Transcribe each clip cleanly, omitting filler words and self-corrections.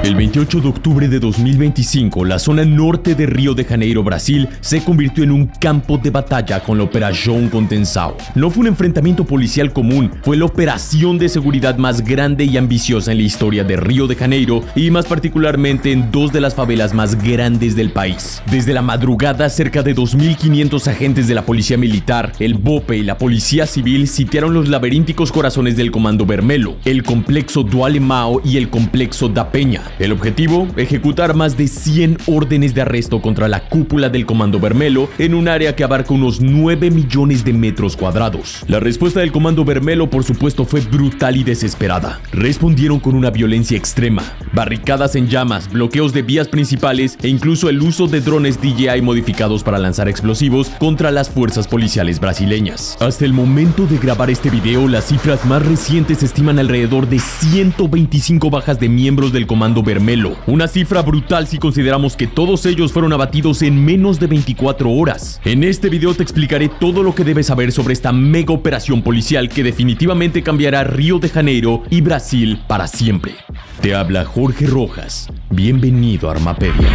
El 28 de octubre de 2025, la zona norte de Río de Janeiro, Brasil, se convirtió en un campo de batalla con la Operación Contenção. No fue un enfrentamiento policial común, fue la operación de seguridad más grande y ambiciosa en la historia de Río de Janeiro y más particularmente en dos de las favelas más grandes del país. Desde la madrugada, cerca de 2.500 agentes de la policía militar, el BOPE y la policía civil sitiaron los laberínticos corazones del Comando Vermelho, el complexo do Alemão y el complexo da Penha. El objetivo, ejecutar más de 100 órdenes de arresto contra la cúpula del Comando Vermelho en un área que abarca unos 9 millones de metros cuadrados. La respuesta del Comando Vermelho, por supuesto, fue brutal y desesperada. Respondieron con una violencia extrema, barricadas en llamas, bloqueos de vías principales e incluso el uso de drones DJI modificados para lanzar explosivos contra las fuerzas policiales brasileñas. Hasta el momento de grabar este video, las cifras más recientes estiman alrededor de 125 bajas de miembros del Comando Vermelho, una cifra brutal si consideramos que todos ellos fueron abatidos en menos de 24 horas. En este video te explicaré todo lo que debes saber sobre esta mega operación policial que definitivamente cambiará Río de Janeiro y Brasil para siempre. Te habla Jorge Rojas. Bienvenido a Armapedia.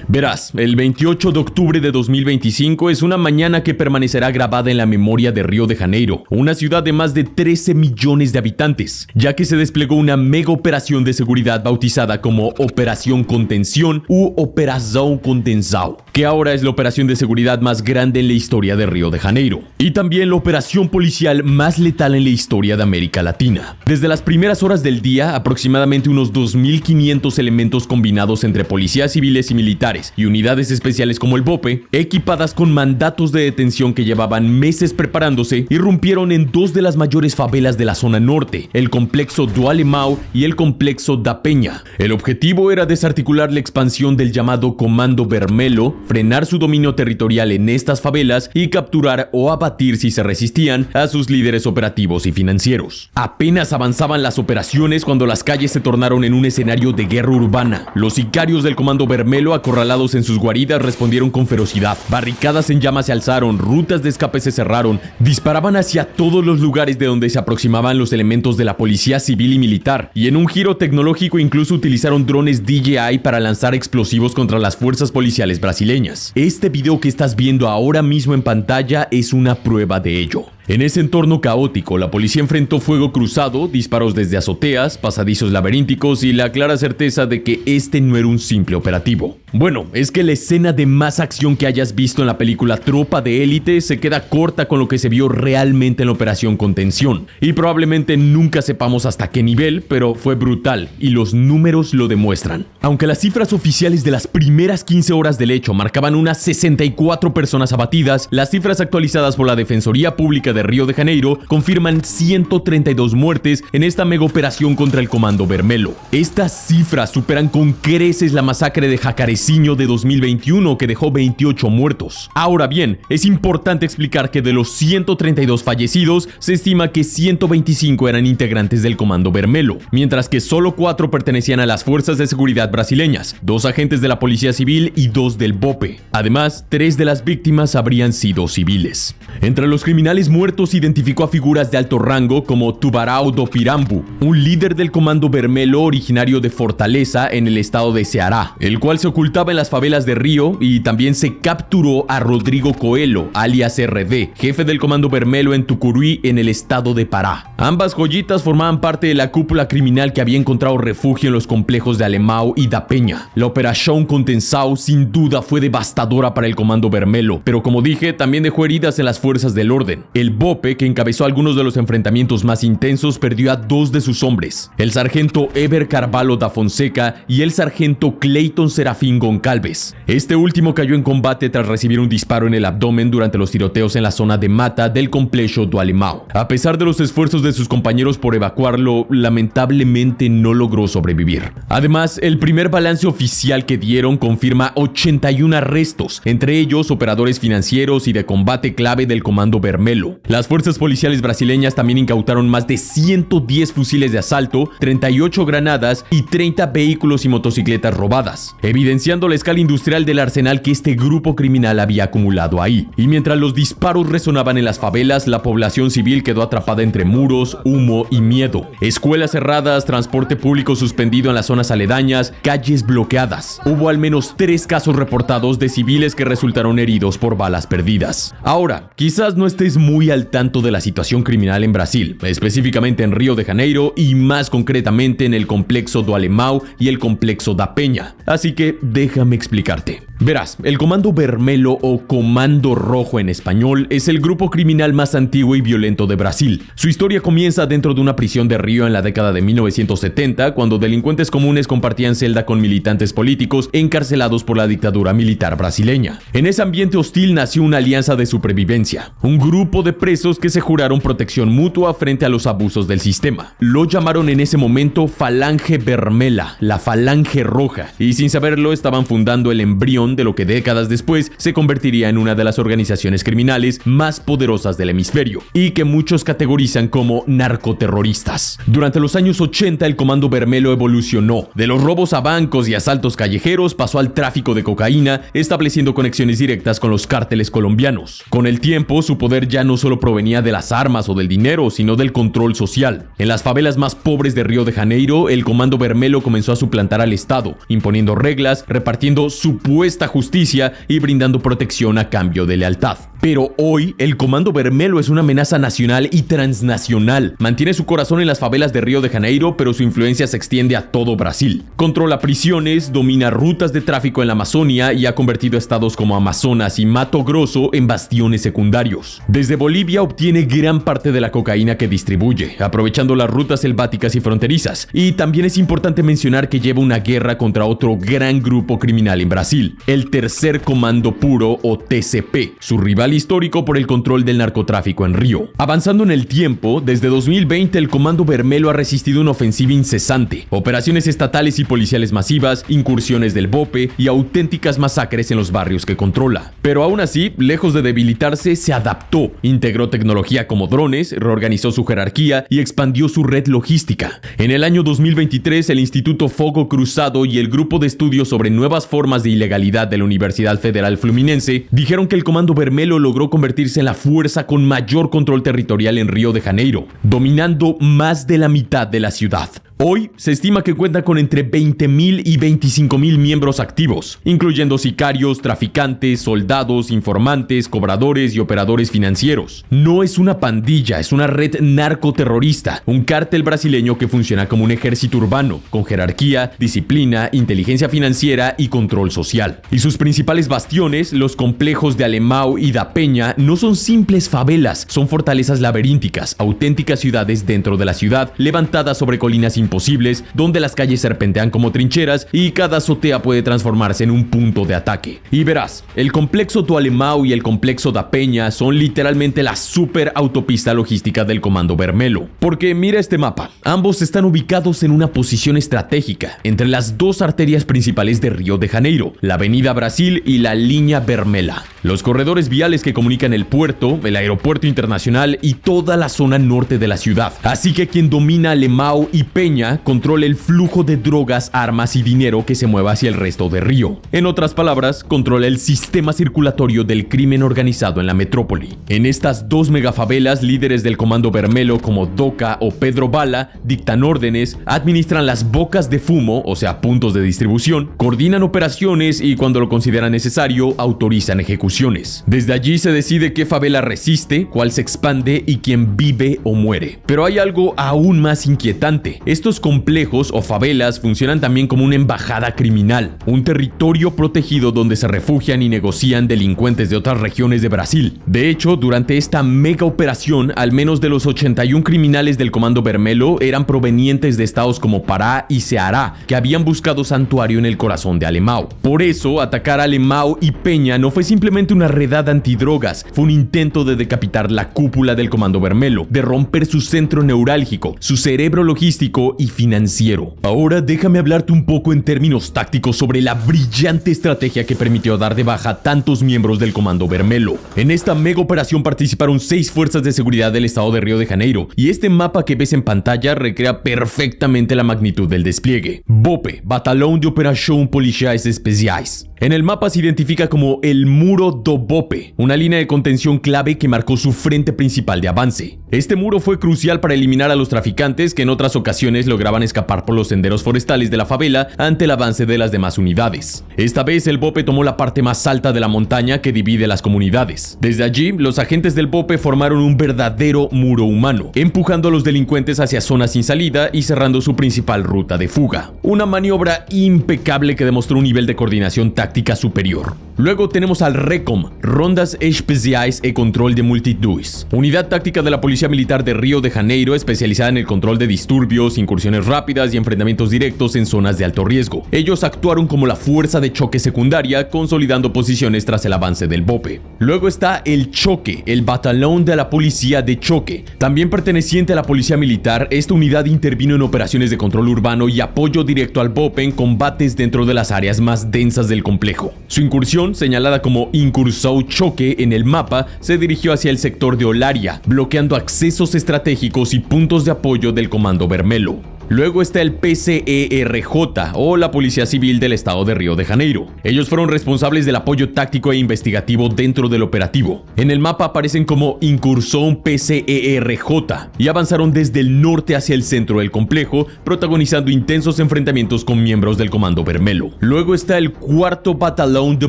Verás, el 28 de octubre de 2025 es una mañana que permanecerá grabada en la memoria de Río de Janeiro, una ciudad de más de 13 millones de habitantes, ya que se desplegó una mega operación de seguridad bautizada como Operación Contención u Operação Contenção, que ahora es la operación de seguridad más grande en la historia de Río de Janeiro, y también la operación policial más letal en la historia de América Latina. Desde las primeras horas del día, aproximadamente unos 2.500 elementos combinados entre policías civiles y militares y unidades especiales como el BOPE, equipadas con mandatos de detención que llevaban meses preparándose, irrumpieron en dos de las mayores favelas de la zona norte, el complexo do Alemão y el complexo da Penha. El objetivo era desarticular la expansión del llamado Comando Vermelho, frenar su dominio territorial en estas favelas y capturar o abatir, si se resistían, a sus líderes operativos y financieros. Apenas avanzaban las operaciones cuando las calles se tornaron en un escenario de guerra urbana. Los sicarios del Comando Vermelho, acorralados en sus guaridas, respondieron con ferocidad. Barricadas en llamas se alzaron, rutas de escape se cerraron, disparaban hacia todos los lugares de donde se aproximaban los elementos de la policía civil y militar, y en un giro tecnológico incluso utilizaron drones DJI para lanzar explosivos contra las fuerzas policiales brasileñas. Este video que estás viendo ahora mismo en pantalla es una prueba de ello. En ese entorno caótico, la policía enfrentó fuego cruzado, disparos desde azoteas, pasadizos laberínticos y la clara certeza de que este no era un simple operativo. Bueno, es que la escena de más acción que hayas visto en la película Tropa de Élite se queda corta con lo que se vio realmente en la Operación Contención. Y probablemente nunca sepamos hasta qué nivel, pero fue brutal y los números lo demuestran. Aunque las cifras oficiales de las primeras 15 horas del hecho marcaban unas 64 personas abatidas, las cifras actualizadas por la Defensoría Pública de Río de Janeiro confirman 132 muertes en esta mega operación contra el Comando Vermelho. Estas cifras superan con creces la masacre de Jacarezinho de 2021, que dejó 28 muertos. Ahora bien, es importante explicar que de los 132 fallecidos, se estima que 125 eran integrantes del Comando Vermelho, mientras que solo 4 pertenecían a las fuerzas de seguridad brasileñas, 2 agentes de la policía civil y 2 del BOPE. Además, 3 de las víctimas habrían sido civiles. Entre los criminales muertos identificó a figuras de alto rango como Tubarão do Pirambu, un líder del Comando Vermelho originario de Fortaleza en el estado de Ceará, el cual se ocultaba en las favelas de Río, y también se capturó a Rodrigo Coelho, alias RD, jefe del Comando Vermelho en Tucuruí en el estado de Pará. Ambas joyitas formaban parte de la cúpula criminal que había encontrado refugio en los complejos de Alemão y da Penha. La Operación Contenção sin duda fue devastadora para el Comando Vermelho, pero como dije, también dejó heridas en las fuerzas del orden. El BOPE, que encabezó algunos de los enfrentamientos más intensos, perdió a 2 de sus hombres, el sargento Eber Carvalho da Fonseca y el sargento Clayton Serafín Goncalves. Este último cayó en combate tras recibir un disparo en el abdomen durante los tiroteos en la zona de mata del complexo do Alemão. A pesar de los esfuerzos de sus compañeros por evacuarlo, lamentablemente no logró sobrevivir. Además, el primer balance oficial que dieron confirma 81 arrestos, entre ellos operadores financieros y de combate clave del Comando Vermelho. Las fuerzas policiales brasileñas también incautaron más de 110 fusiles de asalto, 38 granadas y 30 vehículos y motocicletas robadas, evidenciando la escala industrial del arsenal que este grupo criminal había acumulado ahí. Y mientras los disparos resonaban en las favelas, la población civil quedó atrapada entre muros, humo y miedo. Escuelas cerradas, transporte público suspendido en las zonas aledañas, calles bloqueadas. Hubo al menos 3 casos reportados de civiles que resultaron heridos por balas perdidas. Ahora, quizás no estés muy al tanto de la situación criminal en Brasil, específicamente en Río de Janeiro y más concretamente en el complexo do Alemão y el complexo da Penha. Así que déjame explicarte. Verás, el Comando Vermelho o Comando Rojo en español es el grupo criminal más antiguo y violento de Brasil. Su historia comienza dentro de una prisión de Río en la década de 1970, cuando delincuentes comunes compartían celda con militantes políticos encarcelados por la dictadura militar brasileña. En ese ambiente hostil nació una alianza de supervivencia, un grupo de presos que se juraron protección mutua frente a los abusos del sistema. Lo llamaron en ese momento Falange Vermelha, la Falange Roja, y sin saberlo estaban fundando el embrión de lo que décadas después se convertiría en una de las organizaciones criminales más poderosas del hemisferio, y que muchos categorizan como narcoterroristas. Durante los años 80 el Comando Vermelho evolucionó. De los robos a bancos y asaltos callejeros pasó al tráfico de cocaína, estableciendo conexiones directas con los cárteles colombianos. Con el tiempo, su poder ya no solo provenía de las armas o del dinero, sino del control social. En las favelas más pobres de Río de Janeiro, el Comando Vermelho comenzó a suplantar al Estado, imponiendo reglas, repartiendo supuesta justicia y brindando protección a cambio de lealtad. Pero hoy, el Comando Vermelho es una amenaza nacional y transnacional. Mantiene su corazón en las favelas de Río de Janeiro, pero su influencia se extiende a todo Brasil. Controla prisiones, domina rutas de tráfico en la Amazonia y ha convertido estados como Amazonas y Mato Grosso en bastiones secundarios. Desde Bolivia obtiene gran parte de la cocaína que distribuye, aprovechando las rutas selváticas y fronterizas. Y también es importante mencionar que lleva una guerra contra otro gran grupo criminal en Brasil, el Tercer Comando Puro o TCP, su rival histórico por el control del narcotráfico en Río. Avanzando en el tiempo, desde 2020 el Comando Vermelho ha resistido una ofensiva incesante, operaciones estatales y policiales masivas, incursiones del BOPE y auténticas masacres en los barrios que controla. Pero aún así, lejos de debilitarse, se adaptó, integró tecnología como drones, reorganizó su jerarquía y expandió su red logística. En el año 2023, el Instituto Fogo Cruzado y el Grupo de Estudios sobre Nuevas Formas de Ilegalidad de la Universidad Federal Fluminense dijeron que el Comando Vermelho logró convertirse en la fuerza con mayor control territorial en Río de Janeiro, dominando más de la mitad de la ciudad. Hoy se estima que cuenta con entre 20.000 y 25.000 miembros activos, incluyendo sicarios, traficantes, soldados, informantes, cobradores y operadores financieros. No es una pandilla, es una red narcoterrorista, un cártel brasileño que funciona como un ejército urbano, con jerarquía, disciplina, inteligencia financiera y control social. Y sus principales bastiones, los complejos de Alemão y da Penha, no son simples favelas, son fortalezas laberínticas, auténticas ciudades dentro de la ciudad, levantadas sobre colinas imposibles, donde las calles serpentean como trincheras y cada azotea puede transformarse en un punto de ataque. Y verás, el complexo do Alemão y el complexo da Penha son literalmente la super autopista logística del Comando Vermelho. Porque mira este mapa, ambos están ubicados en una posición estratégica entre las dos arterias principales de Río de Janeiro, la Avenida Brasil y la Línea Vermelha. Los corredores viales que comunican el puerto, el aeropuerto internacional y toda la zona norte de la ciudad. Así que quien domina Alemão y Penha controla el flujo de drogas, armas y dinero que se mueva hacia el resto de Río. En otras palabras, controla el sistema circulatorio del crimen organizado en la metrópoli. En estas dos megafavelas, líderes del Comando Vermelho como Doca o Pedro Bala dictan órdenes, administran las bocas de fumo, o sea, puntos de distribución, coordinan operaciones y cuando lo consideran necesario, autorizan ejecuciones. Desde allí se decide qué favela resiste, cuál se expande y quién vive o muere. Pero hay algo aún más inquietante. Estos complejos o favelas funcionan también como una embajada criminal, un territorio protegido donde se refugian y negocian delincuentes de otras regiones de Brasil. De hecho, durante esta mega operación, al menos de los 81 criminales del Comando Vermelho eran provenientes de estados como Pará y Ceará, que habían buscado santuario en el corazón de Alemão. Por eso, atacar a Alemão y Penha no fue simplemente una redada antidrogas, fue un intento de decapitar la cúpula del Comando Vermelho, de romper su centro neurálgico, su cerebro logístico político y financiero. Ahora déjame hablarte un poco en términos tácticos sobre la brillante estrategia que permitió dar de baja a tantos miembros del Comando Vermelho. En esta mega operación participaron 6 fuerzas de seguridad del estado de Río de Janeiro, y este mapa que ves en pantalla recrea perfectamente la magnitud del despliegue. BOPE, Batalhão de Operação Policiais Especiais. En el mapa se identifica como el Muro do BOPE, una línea de contención clave que marcó su frente principal de avance. Este muro fue crucial para eliminar a los traficantes que en otras ocasiones lograban escapar por los senderos forestales de la favela ante el avance de las demás unidades. Esta vez el BOPE tomó la parte más alta de la montaña que divide las comunidades. Desde allí, los agentes del BOPE formaron un verdadero muro humano, empujando a los delincuentes hacia zonas sin salida y cerrando su principal ruta de fuga. Una maniobra impecable que demostró un nivel de coordinación táctica superior. Luego tenemos al RECOM, Rondas Especiais e Control de Multitudes, unidad táctica de la Policía Militar de Río de Janeiro especializada en el control de disturbios, incursiones rápidas y enfrentamientos directos en zonas de alto riesgo. Ellos actuaron como la fuerza de choque secundaria, consolidando posiciones tras el avance del BOPE. Luego está el Choque, el Batalhão de la Policía de Choque. También perteneciente a la Policía Militar, esta unidad intervino en operaciones de control urbano y apoyo directo al BOPE en combates dentro de las áreas más densas del complejo. Su incursión, señalada como Incursão Choque en el mapa, se dirigió hacia el sector de Olaria, bloqueando accesos estratégicos y puntos de apoyo del Comando Vermelho. Luego está el PCERJ, o la Policía Civil del Estado de Río de Janeiro. Ellos fueron responsables del apoyo táctico e investigativo dentro del operativo. En el mapa aparecen como Incursão PCERJ y avanzaron desde el norte hacia el centro del complejo, protagonizando intensos enfrentamientos con miembros del Comando Vermelho. Luego está el 4º Batalhão de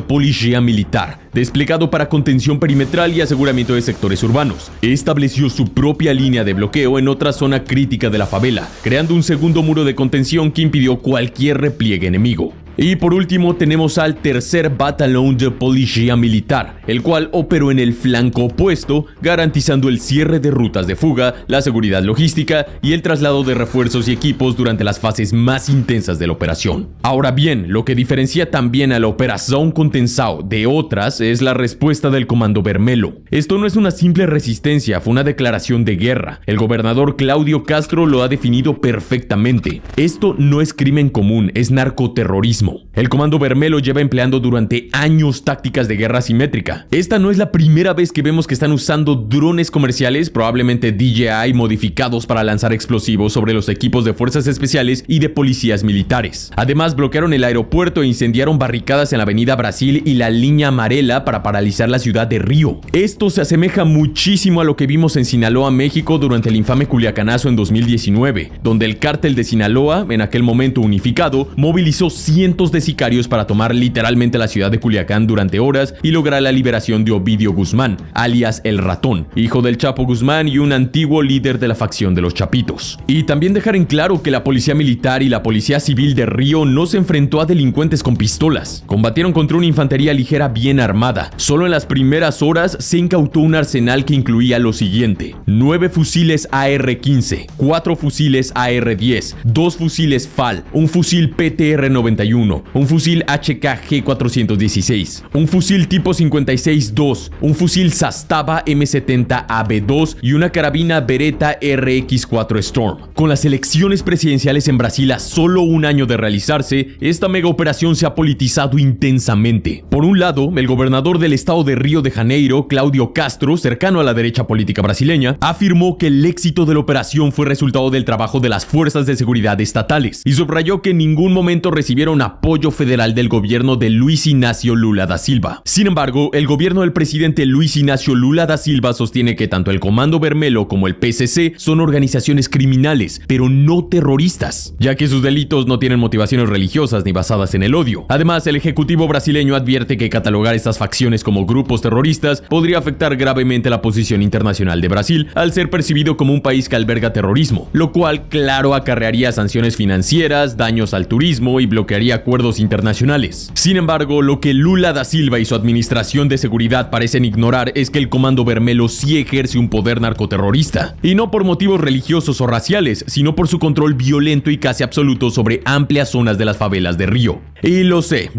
Polícia Militar, desplegado para contención perimetral y aseguramiento de sectores urbanos. Estableció su propia línea de bloqueo en otra zona crítica de la favela, creando un segundo muro de contención que impidió cualquier repliegue enemigo. Y por último tenemos al 3º Batalhão de Polícia Militar, el cual operó en el flanco opuesto, garantizando el cierre de rutas de fuga, la seguridad logística y el traslado de refuerzos y equipos durante las fases más intensas de la operación. Ahora bien, lo que diferencia también a la Operação Contenção de otras es la respuesta del Comando Vermelho. Esto no es una simple resistencia, fue una declaración de guerra. El gobernador Cláudio Castro lo ha definido perfectamente. Esto no es crimen común, es narcoterrorismo. El Comando Vermelho lleva empleando durante años tácticas de guerra asimétrica. Esta no es la primera vez que vemos que están usando drones comerciales, probablemente DJI, modificados para lanzar explosivos sobre los equipos de fuerzas especiales y de policías militares. Además, bloquearon el aeropuerto e incendiaron barricadas en la Avenida Brasil y la Línea Amarela para paralizar la ciudad de Río. Esto se asemeja muchísimo a lo que vimos en Sinaloa, México, durante el infame Culiacanazo en 2019, donde el cártel de Sinaloa, en aquel momento unificado, movilizó cientos de sicarios para tomar literalmente la ciudad de Culiacán durante horas y lograr la liberación de Ovidio Guzmán, alias El Ratón, hijo del Chapo Guzmán y un antiguo líder de la facción de los Chapitos. Y también dejar en claro que la Policía Militar y la Policía Civil de Río no se enfrentó a delincuentes con pistolas. Combatieron contra una infantería ligera bien armada. Solo en las primeras horas se incautó un arsenal que incluía lo siguiente: 9 fusiles AR-15, 4 fusiles AR-10, 2 fusiles FAL, un fusil PTR-91, un fusil HK-G416, un fusil tipo 56-2, un fusil Zastava M70AB2 y una carabina Beretta RX-4 Storm. Con las elecciones presidenciales en Brasil a solo un año de realizarse, esta mega operación se ha politizado intensamente. Por un lado, el gobernador del estado de Río de Janeiro, Cláudio Castro, cercano a la derecha política brasileña, afirmó que el éxito de la operación fue resultado del trabajo de las fuerzas de seguridad estatales y subrayó que en ningún momento recibieron apoyo federal del gobierno de Luiz Inácio Lula da Silva. Sin embargo, el gobierno del presidente Luiz Inácio Lula da Silva sostiene que tanto el Comando Vermelho como el PCC son organizaciones criminales, pero no terroristas, ya que sus delitos no tienen motivaciones religiosas ni basadas en el odio. Además, el ejecutivo brasileño advierte que catalogar estas facciones como grupos terroristas podría afectar gravemente la posición internacional de Brasil al ser percibido como un país que alberga terrorismo, lo cual, claro, acarrearía sanciones financieras, daños al turismo y bloquearía acuerdos internacionales. Sin embargo, lo que Lula da Silva y su administración de seguridad parecen ignorar es que el Comando Vermelho sí ejerce un poder narcoterrorista, y no por motivos religiosos o raciales, sino por su control violento y casi absoluto sobre amplias zonas de las favelas de Río. Y lo sé,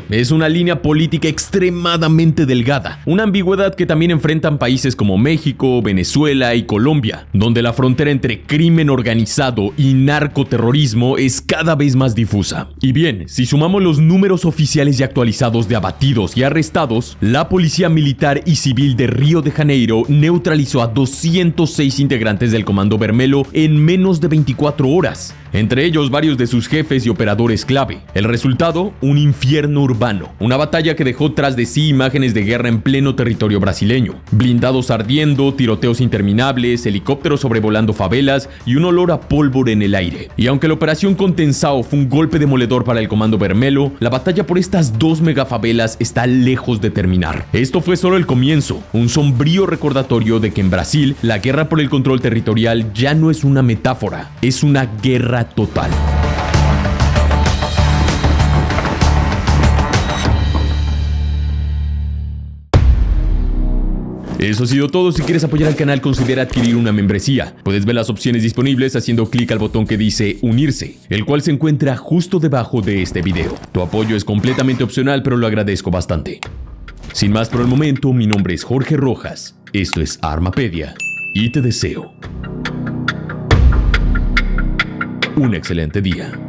es una línea política extremadamente delgada, una ambigüedad que también enfrentan países como México, Venezuela y Colombia, donde la frontera entre crimen organizado y narcoterrorismo es cada vez más difusa. Y bien, si sumamos los números oficiales y actualizados de abatidos y arrestados, la Policía Militar y Civil de Río de Janeiro neutralizó a 206 integrantes del Comando Vermelho en menos de 24 horas. Entre ellos varios de sus jefes y operadores clave. El resultado, un infierno urbano. Una batalla que dejó tras de sí imágenes de guerra en pleno territorio brasileño. Blindados ardiendo, tiroteos interminables, helicópteros sobrevolando favelas y un olor a pólvora en el aire. Y aunque la operación Contenção fue un golpe demoledor para el Comando Vermelho, la batalla por estas dos megafavelas está lejos de terminar. Esto fue solo el comienzo, un sombrío recordatorio de que en Brasil la guerra por el control territorial ya no es una metáfora, es una guerra total. Eso ha sido todo. Si quieres apoyar al canal, considera adquirir una membresía. Puedes ver las opciones disponibles haciendo clic al botón que dice unirse, el cual se encuentra justo debajo de este video. Tu apoyo es completamente opcional, pero lo agradezco bastante. Sin más por el momento, mi nombre es Jorge Rojas, esto es Armapedia y te deseo un excelente día.